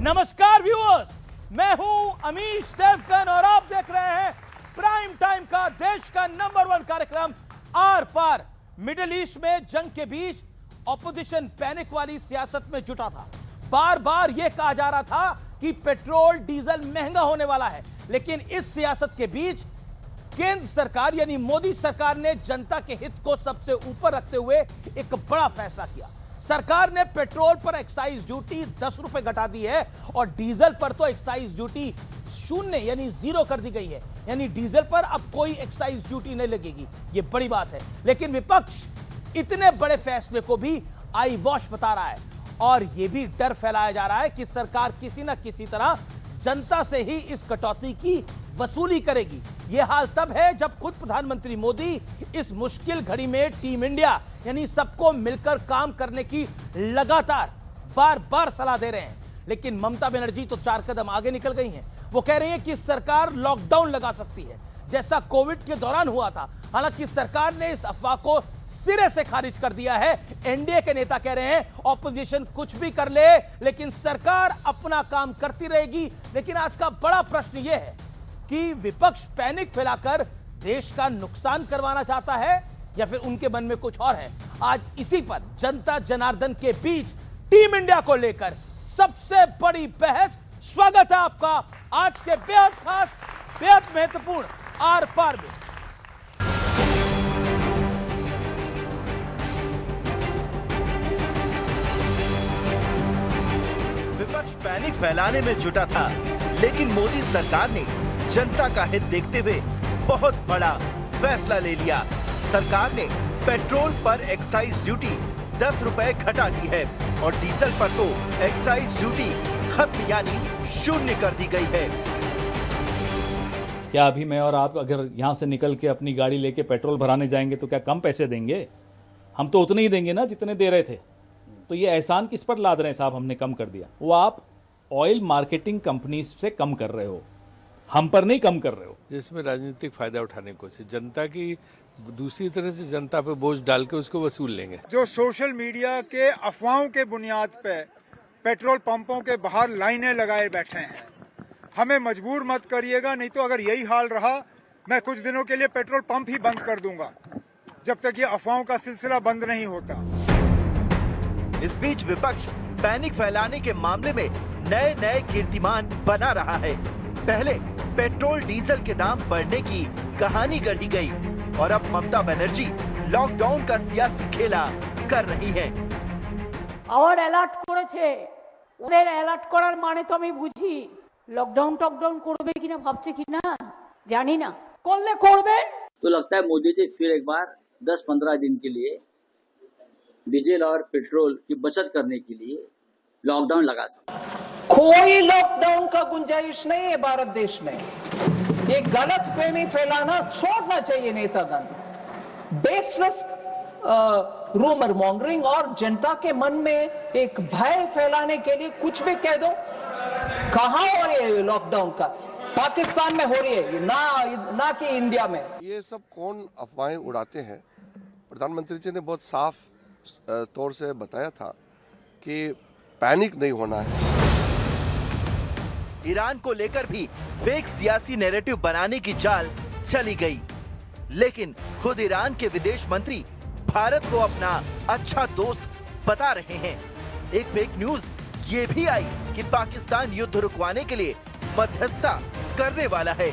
नमस्कार व्यूअर्स, मैं हूं अमीश देवगन और आप देख रहे हैं प्राइम टाइम का देश का नंबर 1 कार्यक्रम आर पार। मिडिल ईस्ट में जंग के बीच ऑपोजिशन पैनिक वाली सियासत में जुटा था। बार बार यह कहा जा रहा था कि पेट्रोल डीजल महंगा होने वाला है, लेकिन इस सियासत के बीच केंद्र सरकार यानी मोदी सरकार ने जनता के हित को सबसे ऊपर रखते हुए एक बड़ा फैसला किया। सरकार ने पेट्रोल पर एक्साइज ड्यूटी 10 रुपए घटा दी है और डीजल पर तो एक्साइज ड्यूटी 0 यानी 0 कर दी गई है, यानी डीजल पर अब कोई एक्साइज ड्यूटी नहीं लगेगी। यह बड़ी बात है, लेकिन विपक्ष इतने बड़े फैसले को भी आई वॉश बता रहा है और यह भी डर फैलाया जा रहा है कि सरकार किसी ना किसी तरह जनता से ही इस कटौती की वसूली करेगी। यह हाल तब है जब खुद प्रधानमंत्री मोदी इस मुश्किल घड़ी में टीम इंडिया यानी सबको मिलकर काम करने की लगातार बार बार सलाह दे रहे हैं, लेकिन ममता बनर्जी तो 4 कदम आगे निकल गई हैं। वो कह रही है कि सरकार लॉकडाउन लगा सकती है जैसा कोविड के दौरान हुआ था। हालांकि सरकार ने इस अफवाह को सिरे से खारिज कर दिया है। एनडीए के नेता कह रहे हैं ऑपोजिशन कुछ भी कर ले लेकिन सरकार अपना काम करती रहेगी। लेकिन आज का बड़ा प्रश्न यह है कि विपक्ष पैनिक फैलाकर देश का नुकसान करवाना चाहता है या फिर उनके मन में कुछ और है। आज इसी पर जनता जनार्दन के बीच टीम इंडिया को लेकर सबसे बड़ी बहस। स्वागत है आपका आज के बेहद खास बेहद महत्वपूर्ण आर पार में। विपक्ष पैनिक फैलाने में जुटा था, लेकिन मोदी सरकार ने जनता का हित देखते हुए बहुत बड़ा फैसला ले लिया। सरकार ने पेट्रोल पर एक्साइज ड्यूटी 10 रुपए घटा दी है और डीजल पर तो एक्साइज ड्यूटी खत्म यानी 0 कर दी गई है। क्या अभी मैं और आप अगर यहाँ से निकल के अपनी गाड़ी लेके पेट्रोल भराने जाएंगे तो क्या कम पैसे देंगे? हम तो उतने ही देंगे ना जितने दे रहे थे। तो ये एहसान किस पर लाद रहे हैं साहब? हमने कम कर दिया। वो आप ऑयल मार्केटिंग कंपनीज से कम कर रहे हो, हम पर नहीं कम कर रहे हो। जिसमें राजनीतिक फायदा उठाने की कोशिश, जनता की दूसरी तरह से जनता पे बोझ डाल के उसको वसूल लेंगे। जो सोशल मीडिया के अफवाहों के बुनियाद पे पेट्रोल पंपों के बाहर लाइनें लगाए बैठे हैं, हमें मजबूर मत करिएगा। नहीं तो अगर यही हाल रहा मैं कुछ दिनों के लिए पेट्रोल पंप ही बंद कर दूंगा जब तक ये अफवाहों का सिलसिला बंद नहीं होता। इस बीच विपक्ष पैनिक फैलाने के मामले में नए नए कीर्तिमान बना रहा है। पहले पेट्रोल डीजल के दाम बढ़ने की कहानी गढ़ी गई और अब ममता बनर्जी लॉकडाउन का सियासी खेला कर रही हैं। और अलर्ट করেছে, ওদের अलर्ट করার মানে তো আমি বুঝি। লকডাউন টকডাউন করবে কিনা ভাবছে কিনা জানি না, করলে করবে। तो लगता है मोदी जी फिर एक बार 10-15 दिन के लिए डीजल और पेट्रोल की बचत करने के लिए लॉकडाउन लगा सकते हैं। कोई लॉकडाउन का गुंजाइश नहीं है भारत देश में। ये गलत फहमी फैलाना छोड़ना चाहिए नेतागण। बेसलेस रूमर मॉन्गरिंग और जनता के मन में एक भय फैलाने के लिए कुछ भी कह दो। कहां हो रही है लॉकडाउन का? पाकिस्तान में हो रही है ना कि इंडिया में। ये सब कौन अफवाहें उड़ाते हैं? प्रधानमंत्री जी ने बहुत साफ तौर से बताया था कि पैनिक नहीं होना है। ईरान को लेकर भी फेक सियासी नैरेटिव बनाने की चाल चली गई, लेकिन खुद ईरान के विदेश मंत्री भारत को अपना अच्छा दोस्त बता रहे हैं। एक फेक न्यूज ये भी आई कि पाकिस्तान युद्ध रुकवाने के लिए मध्यस्थता करने वाला है।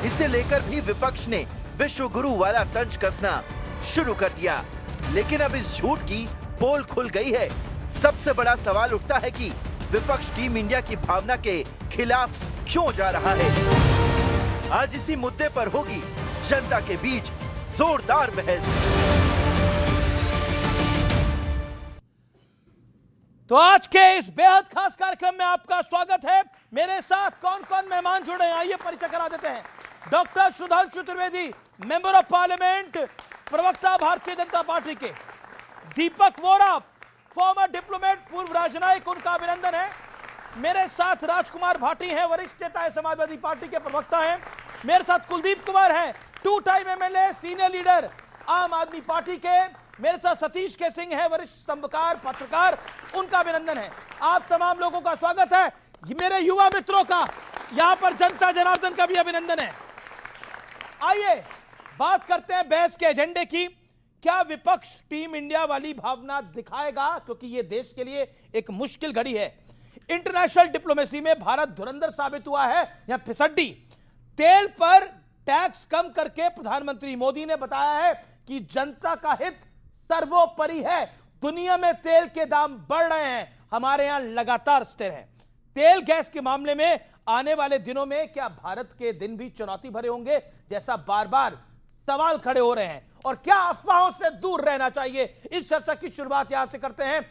इसे लेकर भी विपक्ष ने विश्व गुरु वाला तंज कसना शुरू कर दिया, लेकिन अब इस झूठ की पोल खुल गई है। सबसे बड़ा सवाल उठता है कि विपक्ष टीम इंडिया की भावना के खिलाफ क्यों जा रहा है। आज इसी मुद्दे पर होगी जनता के बीच जोरदार बहस। तो आज के इस बेहद खास कार्यक्रम में आपका स्वागत है। मेरे साथ कौन कौन मेहमान जुड़े हैं आइए परिचय करा देते हैं। Doctor Sudhanshu Trivedi, member of parliament, प्रवक्ता भारतीय जनता पार्टी के। दीपक वोरा, फॉर्मर डिप्लोमेट, पूर्व राजनयिक, उनका अभिनंदन है। मेरे साथ राजकुमार भाटी हैं, वरिष्ठ नेता है, समाजवादी पार्टी के प्रवक्ता हैं। मेरे साथ कुलदीप कुमार हैं, 2 टाइम एमएलए, सीनियर लीडर आम आदमी पार्टी के। मेरे साथ सतीश के सिंह है, वरिष्ठ स्तंभकार, पत्रकार, उनका अभिनंदन है। आप तमाम लोगों का स्वागत है ये मेरे युवा मित्रों का, यहां पर जनता जनार्दन का भी अभिनंदन है। आइए बात करते हैं बहस के एजेंडे की। क्या विपक्ष टीम इंडिया वाली भावना दिखाएगा, क्योंकि यह देश के लिए एक मुश्किल घड़ी है। इंटरनेशनल डिप्लोमेसी में भारत धुरंधर साबित हुआ है या फिसड्डी। तेल पर टैक्स कम करके प्रधानमंत्री मोदी ने बताया है कि जनता का हित सर्वोपरि है। दुनिया में तेल के दाम बढ़ रहे हैं, हमारे यहां लगातार स्थिर हैं। तेल गैस के मामले में आने वाले दिनों में क्या भारत के दिन भी चुनौती भरे होंगे, जैसा बार बार सवाल खड़े हो रहे हैं, और क्या अफवाहों से दूर रहना चाहिए? इस चर्चा की शुरुआत यहां से करते हैं।